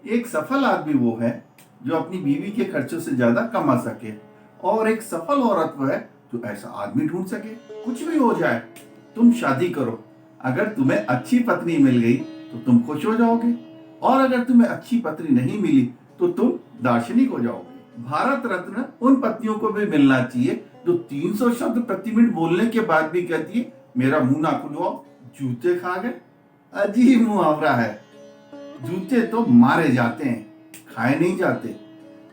एक सफल आदमी वो है जो अपनी बीवी के खर्चों से ज्यादा कमा सके, और एक सफल औरत वो है जो ऐसा आदमी ढूंढ सके। कुछ भी हो जाए, तुम शादी करो। अगर तुम्हें अच्छी पत्नी मिल गई तो तुम खुश हो जाओगे, और अगर तुम्हें अच्छी पत्नी नहीं मिली तो तुम दार्शनिक हो जाओगे। भारत रत्न उन पत्नियों को भी मिलना चाहिए जो 300 शब्द प्रति मिनट बोलने के बाद भी कहती है, मेरा मुंह ना खुलवाओ, जूते खा गए। अजीब मुहावरा है। जूते तो मारे जाते हैं, खाए नहीं जाते।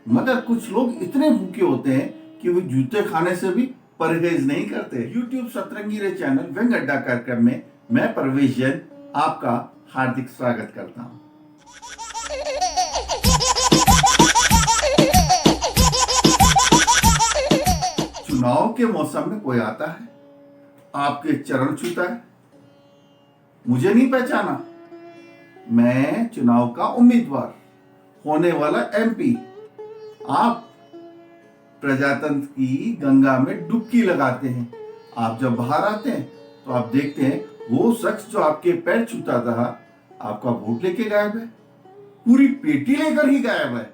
मगर कुछ लोग इतने भूखे होते हैं कि वो जूते खाने से भी परहेज नहीं करते। YouTube सतरंगी रे चैनल व्यंग अड्डा कार्यक्रम में मैं परवेश जैन आपका हार्दिक स्वागत करता हूँ। चुनाव के मौसम में कोई आता है, आपके चरण छूता है, मुझे नहीं पहचाना, मैं चुनाव का उम्मीदवार, होने वाला MP। आप प्रजातंत्र की गंगा में डुबकी लगाते हैं। आप जब बाहर आते हैं तो आप देखते हैं वो शख्स जो आपके पैर छूता था आपका वोट लेके गायब है, पूरी पेटी लेकर ही गायब है।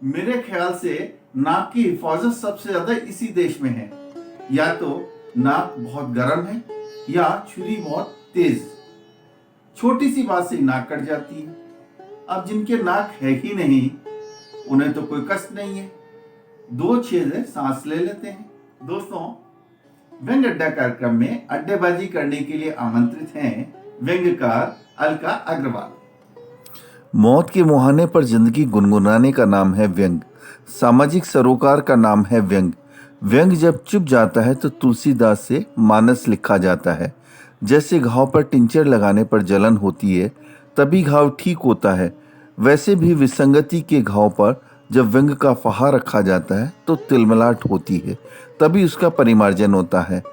मेरे ख्याल से नाक की हिफाजत सबसे ज्यादा इसी देश में है। या तो नाक बहुत गर्म है या छुरी बहुत तेज। छोटी सी बात से नाक कट जाती है। अब जिनके नाक है ही नहीं उन्हें तो कोई कष्ट नहीं है, 2 छेद सांस ले लेते हैं। दोस्तों, व्यंग अड्डा कार्यक्रम में अड्डेबाजी करने के लिए आमंत्रित हैं व्यंग्यकार अलका अग्रवाल। मौत के मुहाने पर जिंदगी गुनगुनाने का नाम है व्यंग। सामाजिक सरोकार का नाम है व्यंग। व्यंग जब चुप जाता है तो तुलसीदास से मानस लिखा जाता है। जैसे घाव पर टिंचर लगाने पर जलन होती है तभी घाव ठीक होता है, वैसे भी विसंगति के घाव पर जब व्यंग का फहा रखा जाता है तो तिलमिलाट होती है, तभी उसका परिमार्जन होता है।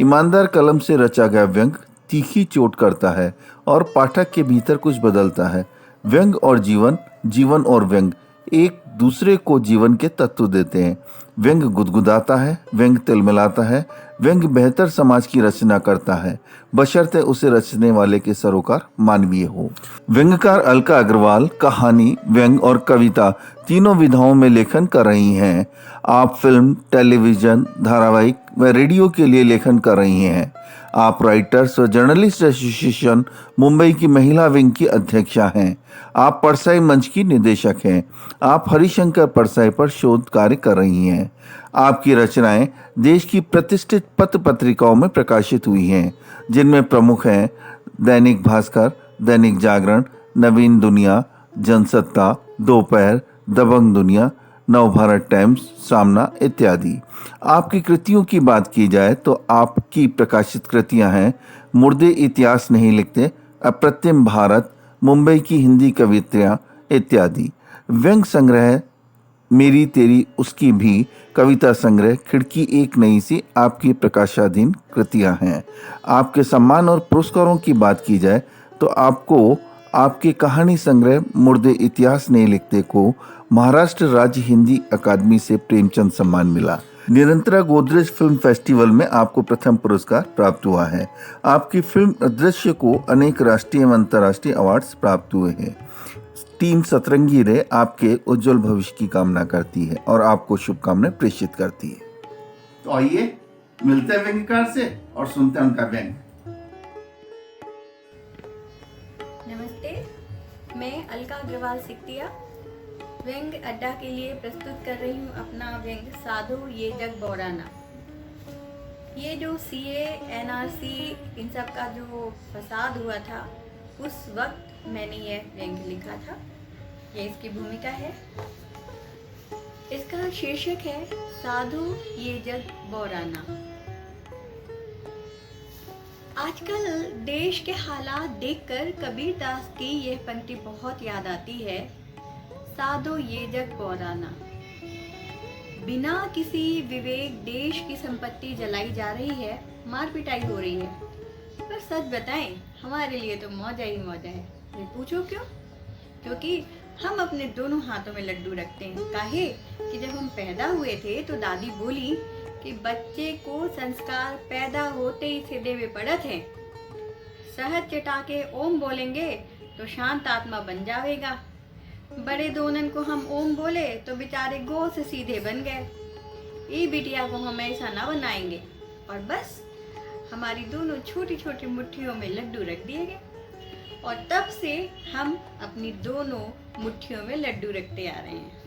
ईमानदार कलम से रचा गया व्यंग तीखी चोट करता है और पाठक के भीतर कुछ बदलता है। व्यंग और जीवन, जीवन और व्यंग एक दूसरे को जीवन के तत्व देते हैं। व्यंग गुदगुदाता है, व्यंग तिलमिलाता है, व्यंग बेहतर समाज की रचना करता है, बशर्ते उसे रचने वाले के सरोकार मानवीय हो। व्यंग्यकार अलका अग्रवाल कहानी, व्यंग और कविता तीनों विधाओं में लेखन कर रही हैं। आप फिल्म, टेलीविजन, धारावाहिक व रेडियो के लिए लेखन कर रही हैं। आप राइटर्स व जर्नलिस्ट एसोसिएशन मुंबई की महिला विंग की अध्यक्षा हैं। आप परसाई मंच की निदेशक हैं। आप हरिशंकर परसाई पर शोध कार्य कर रही हैं। आपकी रचनाएं देश की प्रतिष्ठित पत्र पत्रिकाओं में प्रकाशित हुई हैं, जिनमें प्रमुख हैं दैनिक भास्कर, दैनिक जागरण, नवीन दुनिया, जनसत्ता, दोपहर, दबंग दुनिया, नवभारत टाइम्स, सामना इत्यादि। आपकी कृतियों की बात की जाए तो आपकी प्रकाशित कृतियां हैं मुर्दे इतिहास नहीं लिखते, अप्रतिम भारत, मुंबई की हिंदी कविताएं इत्यादि। व्यंग संग्रह मेरी तेरी उसकी भी, कविता संग्रह खिड़की एक नई सी आपकी प्रकाशाधीन कृतियां हैं। आपके सम्मान और पुरस्कारों की बात की जाए तो आपको आपके कहानी संग्रह मुर्दे इतिहास नहीं लिखते को महाराष्ट्र राज्य हिंदी अकादमी से प्रेमचंद सम्मान मिला। निरंतरा गोदरेज फिल्म फेस्टिवल में आपको प्रथम पुरस्कार प्राप्त हुआ है। आपकी फिल्म अदृश्य को अनेक राष्ट्रीय एवं अंतर्राष्ट्रीय अवार्ड्स प्राप्त हुए हैं। टीम सतरंगी रे आपके उज्जवल भविष्य की कामना करती है और आपको शुभकामनाएं प्रेषित करती है। तो आइए मिलते हैं व्यंग्यकार से और सुनते हैं उनका व्यंग। नमस्ते, मैं अलका अग्रवाल सिकटिया व्यंग अड्डा के लिए प्रस्तुत कर रही हूँ अपना व्यंग साधु ये जग बौराना। ये जो CA, NRC इन सब का जो फसाद हुआ था उस वक्त मैंने ये व्यंग लिखा था। ये इसकी भूमिका है। इसका शीर्षक है साधु ये जग बौराना। आजकल देश के हालात देखकर कबीर दास की यह पंक्ति बहुत याद आती है, साधु ये जग बौराना। बिना किसी विवेक देश की संपत्ति जलाई जा रही है, मार पिटाई हो रही है। पर सच बताएं, हमारे लिए तो मौजा ही मौजा है। ये पूछो क्यों? क्योंकि हम अपने दोनों हाथों में लड्डू रखते हैं। काहे कि जब हम पैदा हुए थे तो दादी बोली कि बच्चे को संस्कार पैदा होते ही सीधे में पड़त है। शहद चटा के ओम बोलेंगे तो शांत आत्मा बन जाएगा। बड़े दोनन को हम ओम बोले तो बेचारे गो से सीधे बन गए। ये बिटिया को हम ऐसा ना बनाएंगे। और बस हमारी दोनों छोटी छोटी मुट्ठियों में लड्डू रख दिए गए और तब से हम अपनी दोनों मुट्ठियों में लड्डू रखते आ रहे हैं।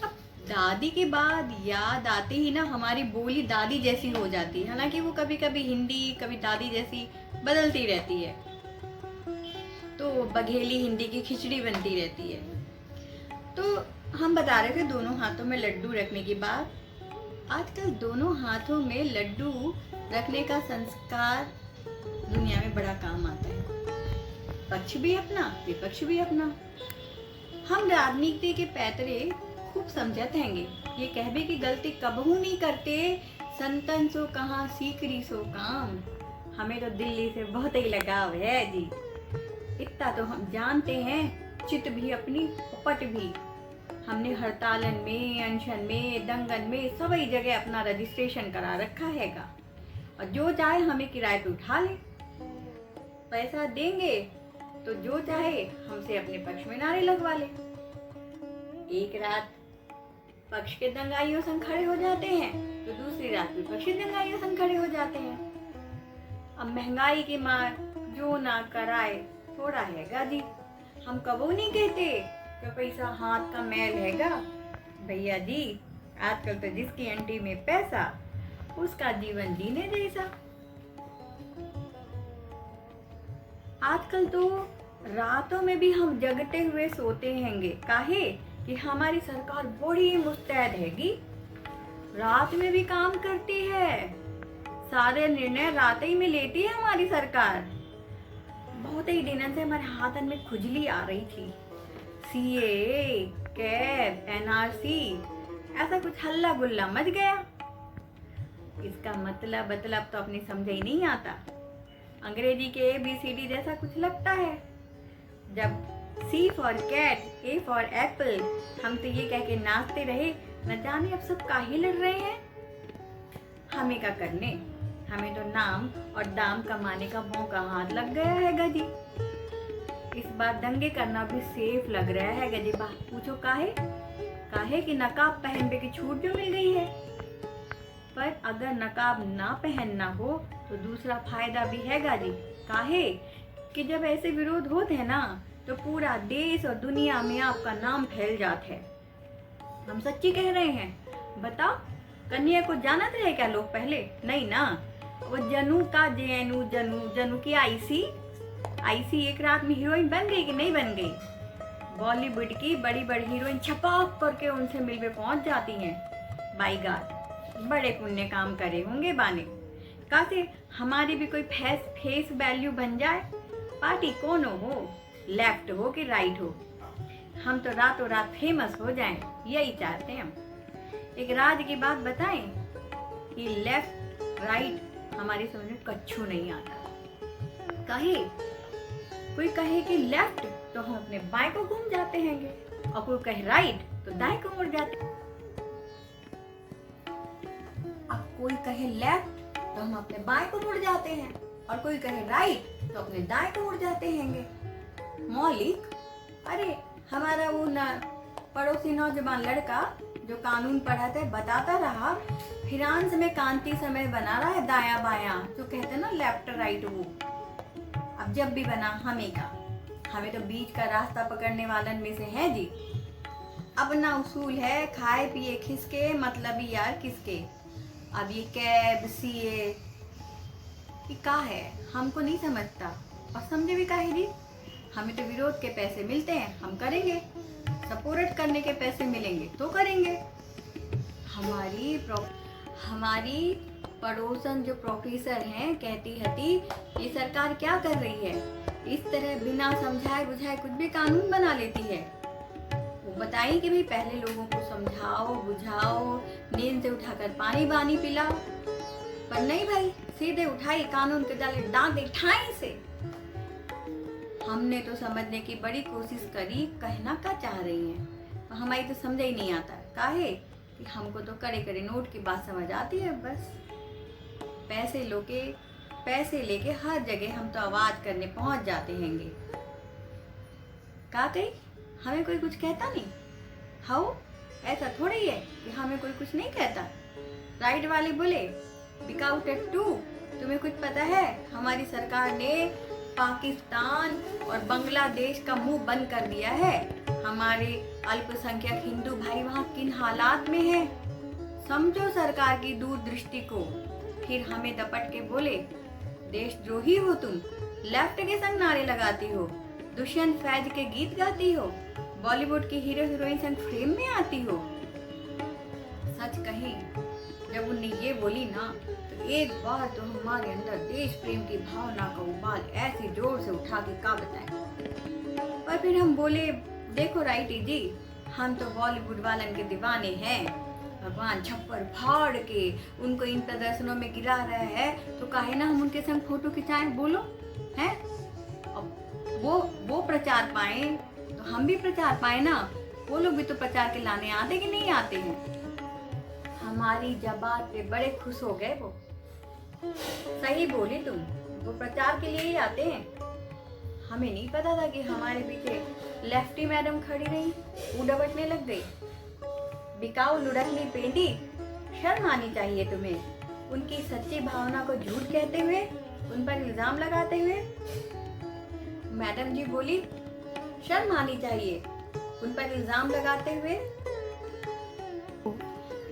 अब दादी के बाद याद आते ही ना हमारी बोली दादी जैसी हो जाती है। हालांकि वो कभी कभी हिंदी कभी दादी जैसी बदलती रहती है, तो बघेली हिंदी की खिचड़ी बनती रहती है। तो हम बता रहे थे दोनों हाथों में लड्डू रखने की बात। आजकल दोनों हाथों में लड्डू रखने का संस्कार दुनिया में बड़ा काम आता है। पक्ष भी अपना विपक्ष भी अपना। हम राजनीति के पैतरे खूब समझत हैंगे। ये कहबे की गलती कबहू नहीं करते, संतन सो कहाँ सीकरी सो काम। हमें तो दिल्ली से बहुत ही लगाव है जी। इतना तो हम जानते हैं, चित भी अपनी उपट भी। हमने हड़तालन में, अनशन में, दंगन में सभी जगह अपना रजिस्ट्रेशन करा रखा हैगा। और जो चाहे हमें किराए पे उठा ले, पैसा देंगे तो जो चाहे हमसे अपने पक्ष में नारे लगवा ले। एक रात पक्ष के दंगाइयों संग खड़े हो जाते हैं तो दूसरी रात विपक्षी दंगाइयों संग खड़े हो जाते हैं। अब महंगाई की मार जो ना कराए थोड़ा हैगा जी। हम कबो नहीं कहते कि पैसा हाथ का मैल हैगा। भैया जी, आजकल तो जिसकी अंटी में पैसा उसका जीवन जीने जैसा। आजकल तो रातों में भी हम जगते हुए सोते हैंगे। काहे कि हमारी सरकार बड़ी मुस्तैद हैगी, रात में भी काम करती है। सारे निर्णय रात ही में लेती है हमारी सरकार। बहुत ही दिनों से हमारे हाथन में खुजली आ रही थी। सीए, कैब, एनआरसी, ऐसा कुछ हल्ला गुल्ला मच गया। इसका मतलब तो अपनी समझ ही नहीं आता। अंग्रेजी के ABCD जैसा कुछ लगता है। जब C for cat, A for apple, हम तो ये कह के नाचते रहे, न जाने अब सब काहे लड़ रहे हैं। हमें क्या करने, हमें तो नाम और दाम कमाने का मौका हाथ लग गया है गजी। इस बार दंगे करना भी सेफ लग रहा है गजी। बात पूछो काहे कि नकाब पहनने की छूट जो मिल गई है। पर अगर नकाब ना पहनना हो तो दूसरा फायदा भी है गाजी। काहे कि जब ऐसे विरोध होते हैं ना तो पूरा देश और दुनिया में आपका नाम फैल जाता है। हम सच्ची कह रहे हैं। बताओ, कन्या को जानते रहे क्या लोग पहले? नहीं ना। वो जनू का जेनू, जनू की आईसी एक रात में हीरोइन बन गई कि नहीं बन गई? बॉलीवुड की बड़ी बड़ी हीरोइन छपाक करके उनसे मिलने पहुंच जाती हैं। बाई गॉड, बड़े पुण्य काम करे होंगे बाने। कासे हमारी भी कोई फेस वैल्यू बन जाए। पार्टी कौन हो, लेफ्ट हो कि राइट हो, हम तो रातों रात फेमस हो जाएं, यही चाहते हैं हम। एक राज की बात बताएं कि लेफ्ट राइट हमारी समझ में कच्छू नहीं आता। कोई कहे कि लेफ्ट तो हम अपने बाएं को घूम जाते हैंगे, और कोई कहे राइट तो दाएं को मुड़ जाते। अब कोई कहे लेफ्ट तो हम अपने बाएं को मुड़ जाते हैं, और कोई कहे राइट तो अपने दाएं को मुड़ जाते हैंगे। मौलिक, अरे हमारा वो पड़ोसी नौजवान लड़का जो कानून पढ़ाता है बताता रहा, फ्रांस में कांति समय बना रहा है दाया बाया, जो कहते हैं ना लेफ्ट राइट। वो अब जब भी बना हमें तो बीच का रास्ता पकड़ने वालन में से है जी। अब ना उसूल है खाए पिए खिसके, मतलब ही यार किसके। अब ये कैब सीए ये का है, हमको नहीं समझता। और समझे भी काहे जी, हमें तो विरोध के पैसे मिलते हैं, हम करेंगे। सपोर्ट करने के पैसे मिलेंगे तो करेंगे। हमारी पड़ोसन जो प्रोफेसर हैं कहती हती ये सरकार क्या कर रही है, इस तरह बिना समझाए बुझाए कुछ भी कानून बना लेती है। वो बताई कि भाई पहले लोगों को समझाओ बुझाओ, नींद से उठाकर पानी वानी पिलाओ, पर नहीं भाई, सीधे उठाई कानून के डाले डांट दी ठाई से। हमने तो समझने की बड़ी कोशिश करी, कहना क्या चाह रही हैं, हमारी तो समझ ही नहीं आता। काहे कि हमको तो कड़े कड़े नोट की बात समझ आती है बस। पैसे लेके हर जगह हम तो आवाज करने पहुंच जाते हैंगे। का कही हमें कोई कुछ कहता नहीं? हाउ ऐसा थोड़ा ही है कि हमें कोई कुछ नहीं कहता। राइट वाले बोले बिकाऊ टट्टू, तुम्हें कुछ पता है हमारी सरकार ने पाकिस्तान और बांग्लादेश का मुंह बंद कर दिया है। हमारे अल्पसंख्यक हिंदू भाई वहाँ किन हालात में हैं। समझो सरकार की दूरदृष्टि को। फिर हमें दपट के बोले देशद्रोही हो तुम, लेफ्ट के संग नारे लगाती हो, दुष्यंत फैज के गीत गाती हो, बॉलीवुड की हीरो हीरोइन संग फ्रेम में आती हो। सच कही जब उनने ये बोली ना तो एक बार तो हमारे अंदर देश प्रेम की भावना का उबाल ऐसी जोर से उठा के का बताए। पर फिर हम बोले देखो राइटी जी, हम तो बॉलीवुड वालन के दीवाने हैं। भगवान छप्पर फाड़ के उनको इन प्रदर्शनों में गिरा रहा है तो काहे ना हम उनके संग फोटो खिंचाएं, बोलो हैं। अब वो प्रचार पाए तो हम भी प्रचार पाए ना। वो लोग भी तो प्रचार के लाने आते कि नहीं आते हैं। हमारी जबात पे बड़े खुश हो गए वो। सही बोली तुम, वो प्रचार के लिए ही आते हैं। हमें नहीं पता था कि हमारे पीछे लेफ्टी मैडम खड़ी रही, उड़वटने लग गई। बिकाऊ लुढ़कनी पेंदी, शर्म आनी चाहिए तुम्हें। उनकी सच्ची भावना को झूठ कहते हुए, उन पर इल्जाम लगाते हुए। मैडम जी बोली शर्म आनी चाहिए उन पर इल्जाम लगाते हुए।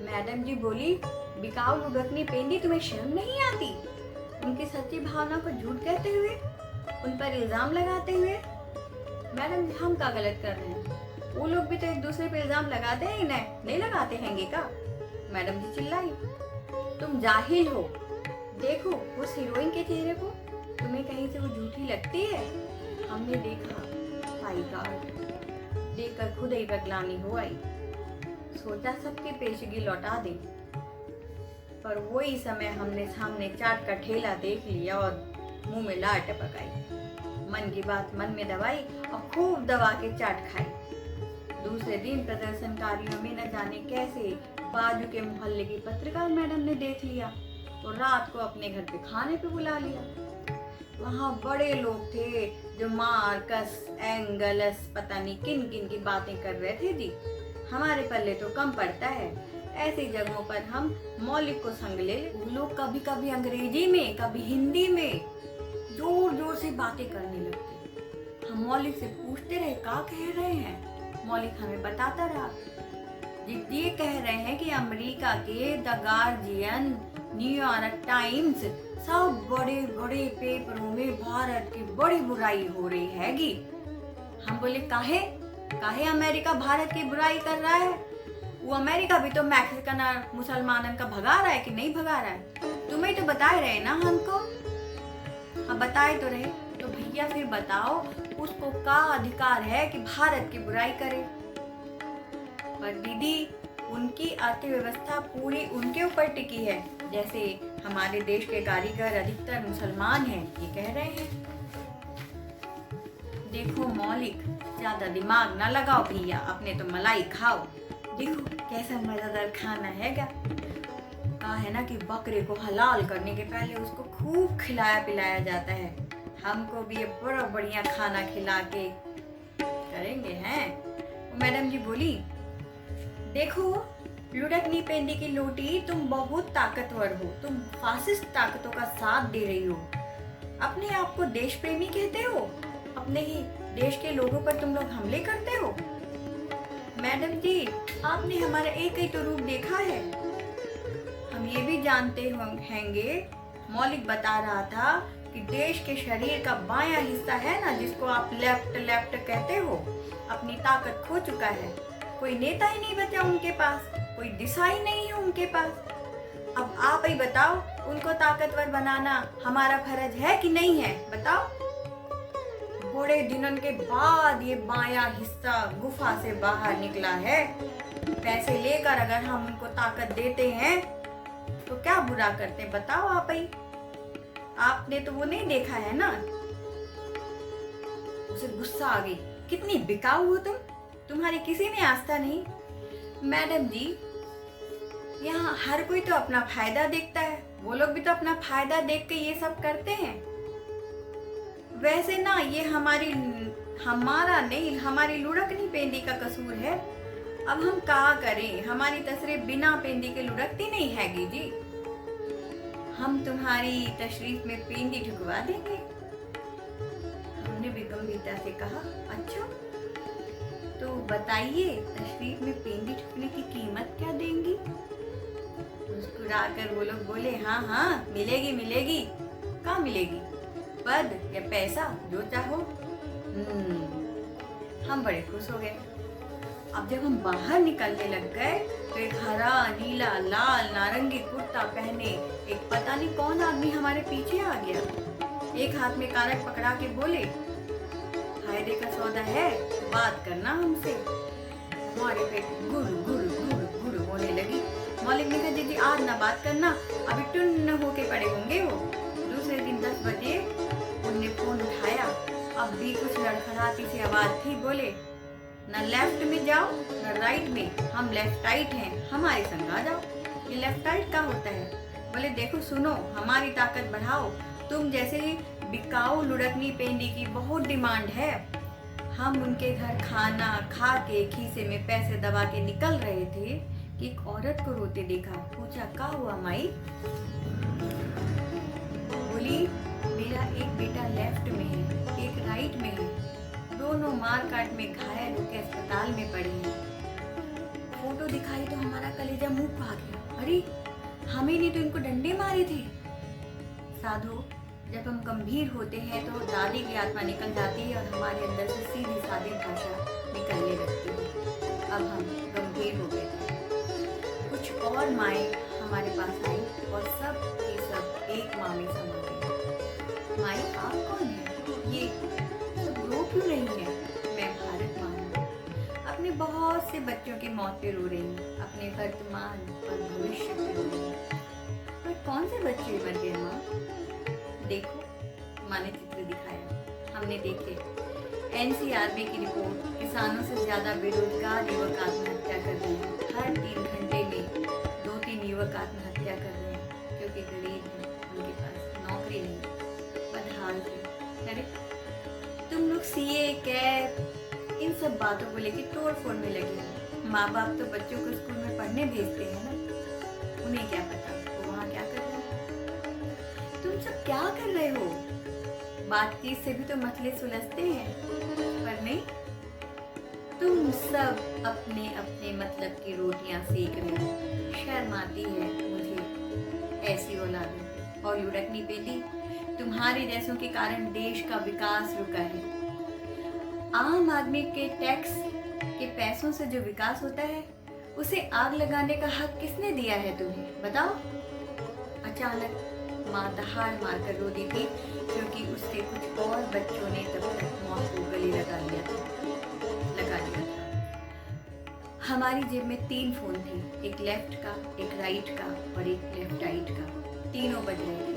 मैडम जी बोली बिकाऊ लुढ़कनी पेंदी, तुम्हें शर्म नहीं आती उनकी सच्ची भावना को झूठ कहते हुए, उन पर इल्जाम लगाते हुए। मैडम जी हम क्या गलत कर रहे हैं? वो लोग भी तो एक दूसरे पे इल्जाम लगाते हैं, नहीं लगाते हैंगे का? मैडम जी चिल्लाई तुम जाहिल हो। देखो उस हीरोइन के चेहरे को, तुम्हें कहीं से वो झूठी लगती है? हमने देखा, माय गॉड, देखकर खुद ही बदलानी हो आई। सोचा सबकी पेशगी लौटा दें, पर वही समय हमने सामने चाट का ठेला देख लिया और मुंह में लार टपक आई। मन की बात मन में दबाई और खूब दबा के चाट खाई। दूसरे दिन प्रदर्शनकारियों में न जाने कैसे बाजू के मोहल्ले की पत्रकार मैडम ने देख लिया तो रात को अपने घर पे खाने पे बुला लिया। वहाँ बड़े लोग थे जो मार्कस एंगल्स पता नहीं किन किन की बातें कर रहे थे जी। हमारे पल्ले तो कम पड़ता है, ऐसी जगहों पर हम मौलिक को संग ले। वो लोग कभी कभी अंग्रेजी में कभी हिंदी में जोर जोर से बातें करने लगते। हम मौलिक से पूछते रहे क्या कह रहे हैं। मौलिक हमें बताता रहा ये कह रहे हैं कि अमेरिका के द गार्जियन, न्यूयॉर्क टाइम्स सब बड़े बड़े पेपरों में भारत की बड़ी बुराई हो रही हैगी। हम बोले काहे अमेरिका भारत की बुराई कर रहा है? वो अमेरिका भी तो मैक्सिकन और मुसलमानन का भगा रहा है कि नहीं भगा रहा है? तुम्हें तो बताए रहे ना हमको। हाँ बताए तो रहे, तो भैया फिर बताओ उसको क्या अधिकार है कि भारत की बुराई करे? पर दीदी उनकी अर्थव्यवस्था पूरी उनके ऊपर टिकी है, जैसे हमारे देश के कारीगर अधिकतर मुसलमान हैं, ये कह रहे हैं। देखो मौलिक, ज्यादा दिमाग ना लगाओ भैया, अपने तो मलाई खाओ। देखो कैसा मजेदार खाना है क्या। कहा है ना कि बकरे को हलाल करने के पहले उसको खूब खिलाया पिलाया जाता है। हमको भी ये बड़ा बढ़िया खाना खिला के करेंगे हैं। मैडम जी बोली देखो लुढ़कनी पेंदी की लोटी, तुम बहुत ताकतवर हो, तुम फासिस्ट ताकतों का साथ दे रही हो, अपने आप को देश प्रेमी कहते हो, अपने ही देश के लोगों पर तुम लोग हमले करते हो। मैडम जी आपने हमारा एक ही तो रूप देखा है। हम ये भी जानते होंगे, मौलिक बता रहा था कि देश के शरीर का बायां हिस्सा है ना, जिसको आप लेफ्ट कहते हो, अपनी ताकत खो चुका है। कोई नेता ही नहीं बचा उनके पास, कोई दिशा ही नहीं है उनके पास। अब आप ही बताओ, उनको ताकतवर बनाना हमारा फर्ज है कि नहीं है? बताओ। बड़े दिनों के बाद ये बायां हिस्सा गुफा से बाहर निकला है। पैसे लेकर अगर हम उनको ताकत देते हैं तो क्या बुरा करते हैं? बताओ आप ही। आपने तो वो नहीं देखा है ना। उसे गुस्सा आ गई, कितनी बिकाऊ हो तुम, तुम्हारी किसी में आस्था नहीं। मैडम जी यहाँ हर कोई तो अपना फायदा देखता है, वो लोग भी तो अपना फायदा देख के ये सब करते हैं। वैसे ना ये हमारा नहीं, हमारी लुढ़कनी पेंदी का कसूर है। अब हम क्या करें, हमारी तस्वीर बिना पेंदी के लुढ़कती नहीं हैगी जी। हम तुम्हारी तशरीफ में पेंदी ठुकवा देंगे। हमने भी गंभीरता से कहा, अच्छा तो बताइए तशरीफ में पेंदी ठुकने की कीमत क्या देंगी? मुस्कुराकर वो लोग बोले, हाँ हाँ मिलेगी मिलेगी। कहाँ मिलेगी? पद या पैसा, जो चाहो। हम बड़े खुश हो गए। अब जब हम बाहर निकलने लग गए तो एक हरा नीला लाल नारंगी कुर्ता पहने एक पता नहीं कौन आदमी हमारे पीछे आ गया। एक हाथ में कानक पकड़ा के बोले, फायदे का सौदा है, बात करना हमसे। हमारे पे गुड़ गुड़ गुड़ गुड़ होने लगी। मौलिक ने कहा, दीदी आज ना बात करना, अभी टुन्न होके पड़े होंगे वो। दूसरे दिन 10 बजे उनने फोन उठाया। अब भी कुछ लड़खड़ाती सी आवाज थी। बोले, न लेफ्ट में जाओ न राइट में, हम लेफ्ट राइट हैं, हमारे संग आ जाओ। ये लेफ्ट राइट क्या होता है? बोले, देखो सुनो, हमारी ताकत बढ़ाओ। तुम जैसे ही बिकाऊ लुढ़कनी पेंदी की बहुत डिमांड है। हम उनके घर खाना खा के खीसे में पैसे दबा के निकल रहे थे कि एक औरत को रोते देखा। पूछा, क्या हुआ माई? बोली, मेरा एक बेटा लेफ्ट में है, एक राइट में है, दोनों मार काट में घायल होकर अस्पताल में पड़े हैं। फोटो दिखाई तो हमारा कलेजा मुंह खा गया। अरे हमें नहीं तो इनको डंडे मारे थे। साधु, जब हम गंभीर होते हैं तो दादी की आत्मा निकल जाती है और हमारे अंदर से सीधी सादी भाषा निकलने लगती है। अब हम गंभीर हो गए थे। कुछ और माएँ हमारे पास आई और सब की सब एक माँ में समा गई। माई आप कौन है? ये सब रो क्यों रही है? मैं भारत माँ हूँ। अपने बहुत से बच्चों की मौत पे रो रही हूँ, अपने वर्तमान और भविष्य पे रो रही हूँ। पर कौन से बच्चे मर गए माँ? देखो, माँ ने चित्र दिखाया। हमने देखे NCRB की रिपोर्ट, किसानों से ज्यादा बेरोजगार युवक आत्महत्या कर रहे हैं। हर 3 घंटे में 2-3 युवक आत्महत्या कर रहे हैं क्योंकि गरीब हैं, उनके पास नौकरी नहीं। बदहाल थे। अरे तुम लोग CA कैब इन सब बातों को लेकर तोड़ फोड़ में लगे हो। माँ बाप तो बच्चों को स्कूल में पढ़ने भेजते हैं ना, उन्हें क्या पता वो वहाँ क्या कर रहे हैं। तुम सब क्या कर रहे हो? बातचीत से भी तो मसले सुलझते हैं, पर नहीं, तुम सब अपने अपने मतलब की रोटियां सेक रहे हो। शर्म आती है मुझे ऐसी औलादों और लुढ़कनी पेटी। तुम्हारे जैसों के कारण देश का विकास रुका है। आम आदमी के टैक्स के पैसों से जो विकास होता है उसे आग लगाने का हक किसने दिया है तुम्हें? बताओ। अचानक माँ दहाड़ मारकर रो दी थी क्योंकि उसके कुछ और बच्चों ने तब तक मौत को गले लगा लिया था। हमारी जेब में 3 फोन थे, एक लेफ्ट का, एक राइट का और एक लेफ्ट राइट का। तीनों बज रहे थे।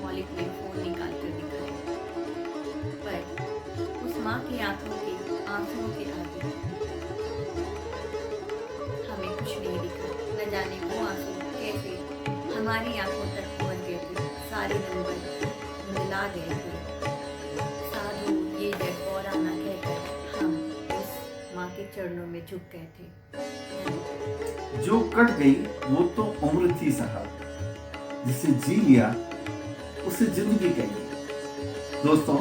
मौलिक ने फोन निकाल कर दिखाया, पर उस माँ की आंखों के आंसुओं के आगे हमें कुछ नहीं दिखा। न जाने वो आंसू कैसे हमारी आंखों तक पहुंच गए थे। सारे नंबर मिला गए थे। साधु ये जग और आना कहकर हम उस माँ के चरणों में झुक गए थे। जो कट गई वो तो उम्र थी साहब, जिसे जी लिया उसे जिंदगी कही। दोस्तों,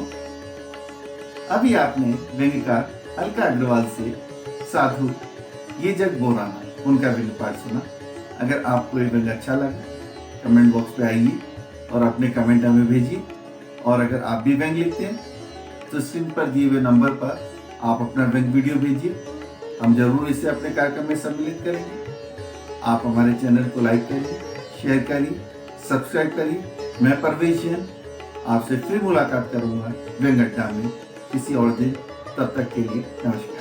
अभी आपने व्यंग्यकार अलका अग्रवाल से साधु ये जग बोराना उनका व्यंग्य पाठ सुना। अगर आपको ये व्यंग्य अच्छा लगा कमेंट बॉक्स पे आइए और अपने कमेंट हमें भेजिए। और अगर आप भी व्यंग्य लिखते हैं तो स्क्रीन पर दिए हुए नंबर पर आप अपना व्यंग्य वीडियो भेजिए। हम जरूर इसे अपने कार्यक्रम में सम्मिलित करेंगे। आप हमारे चैनल को लाइक करिए, शेयर करिए, सब्सक्राइब करिए। मैं परवेश जैन आपसे फिर मुलाकात करूंगा व्यंग्य अड्डा में किसी और दिन। तब तक के लिए नमस्कार।